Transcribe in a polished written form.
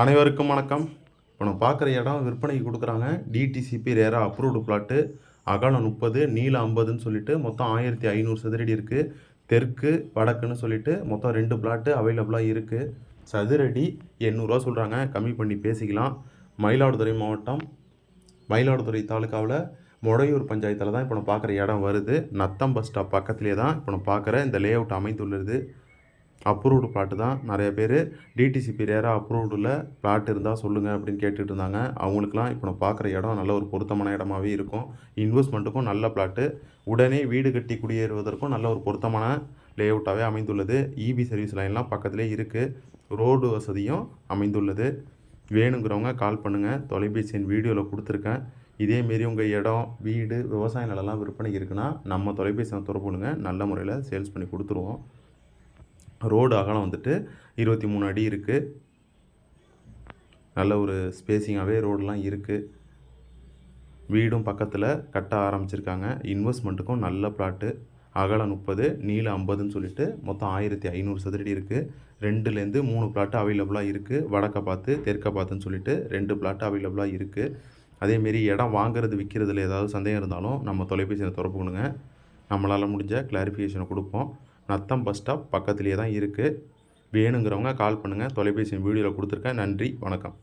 அனைவருக்கும் வணக்கம். இப்போ நம்ம பார்க்குற இடம் விற்பனைக்கு கொடுக்குறாங்க. டிடிசிபி ரேரா அப்ரூவ்டு பிளாட்டு. அகலம் 30, நீளம் 50ன்னு சொல்லிட்டு மொத்தம் 1500 சதுரடி இருக்குது. தெற்கு வடக்குன்னு சொல்லிட்டு மொத்தம் 2 பிளாட்டு அவைலபிளாக இருக்குது. சதுரடி 800 சொல்கிறாங்க, கம்மி பண்ணி பேசிக்கலாம். மயிலாடுதுறை மாவட்டம், மயிலாடுதுறை தாலுக்காவில் மொடையூர் பஞ்சாயத்தில் தான் இப்போ நம்ம பார்க்குற இடம் வருது. நத்தம் பஸ் ஸ்டாப் பக்கத்துலேயே தான் இப்போ நம்ம பார்க்குற இந்த லே அவுட் அமைந்துள்ளது. அப்ரூவ்டு பிளாட்டு தான். நிறைய பேர் டிடிசிபி ரேரா அப்ரூவ்டில் பிளாட் இருந்தால் சொல்லுங்கள் அப்படின்னு கேட்டுட்டு இருந்தாங்க. அவங்களுக்குலாம் இப்போ நான் பார்க்குற இடம் நல்ல ஒரு பொருத்தமான இடமாவே இருக்கும். இன்வெஸ்ட்மெண்ட்டுக்கும் நல்ல பிளாட்டு, உடனே வீடு கட்டி குடியேறுவதற்கும் நல்ல ஒரு பொருத்தமான லே அவுட்டாகவே அமைந்துள்ளது. இபி சர்வீஸ் லைன்லாம் பக்கத்துலேயே இருக்குது. ரோடு வசதியும் அமைந்துள்ளது. வேணுங்கிறவங்க கால் பண்ணுங்கள். தொலைபேசி எண் வீடியோவில் கொடுத்துருக்கேன். இதேமாரி உங்கள் இடம், வீடு, விவசாய நிலம்லாம் விற்பனைக்கு இருக்குன்னா நம்ம தொலைபேசி தொடர்பு கொள்ளுங்க. நல்ல முறையில் சேல்ஸ் பண்ணி கொடுத்துருவோம். ரோடு அகலம் வந்துட்டு 23 அடி இருக்குது. நல்ல ஒரு ஸ்பேஸிங்காகவே ரோடெலாம் இருக்குது. வீடும் பக்கத்தில் கட்ட ஆரம்பிச்சிருக்காங்க. இன்வெஸ்ட்மெண்ட்டுக்கும் நல்ல பிளாட்டு. அகலம் 30, நீளம் 50ன்னு சொல்லிட்டு மொத்தம் 1500 சதுரடி இருக்குது. 2லேருந்து 3 பிளாட்டு அவைலபிளாக இருக்குது. வடக்க பார்த்து தெற்க பார்த்துன்னு சொல்லிட்டு 2 பிளாட்டு அவைலபிளாக இருக்குது. அதேமாரி இடம் வாங்குறது விற்கிறதுல ஏதாவது சந்தேகம் இருந்தாலும் நம்ம தொலைபேசியில் தொடர்பு கொள்ளுங்க. நம்மளால் முடிஞ்ச கிளாரிஃபிகேஷனை கொடுப்போம். நத்தம் பஸ் ஸ்டாப் பக்கத்துலேயே தான் இருக்குது. வேணுங்கிறவங்க கால் பண்ணுங்கள். தொலைபேசி வீடியோவில் கொடுத்துருக்கேன். நன்றி, வணக்கம்.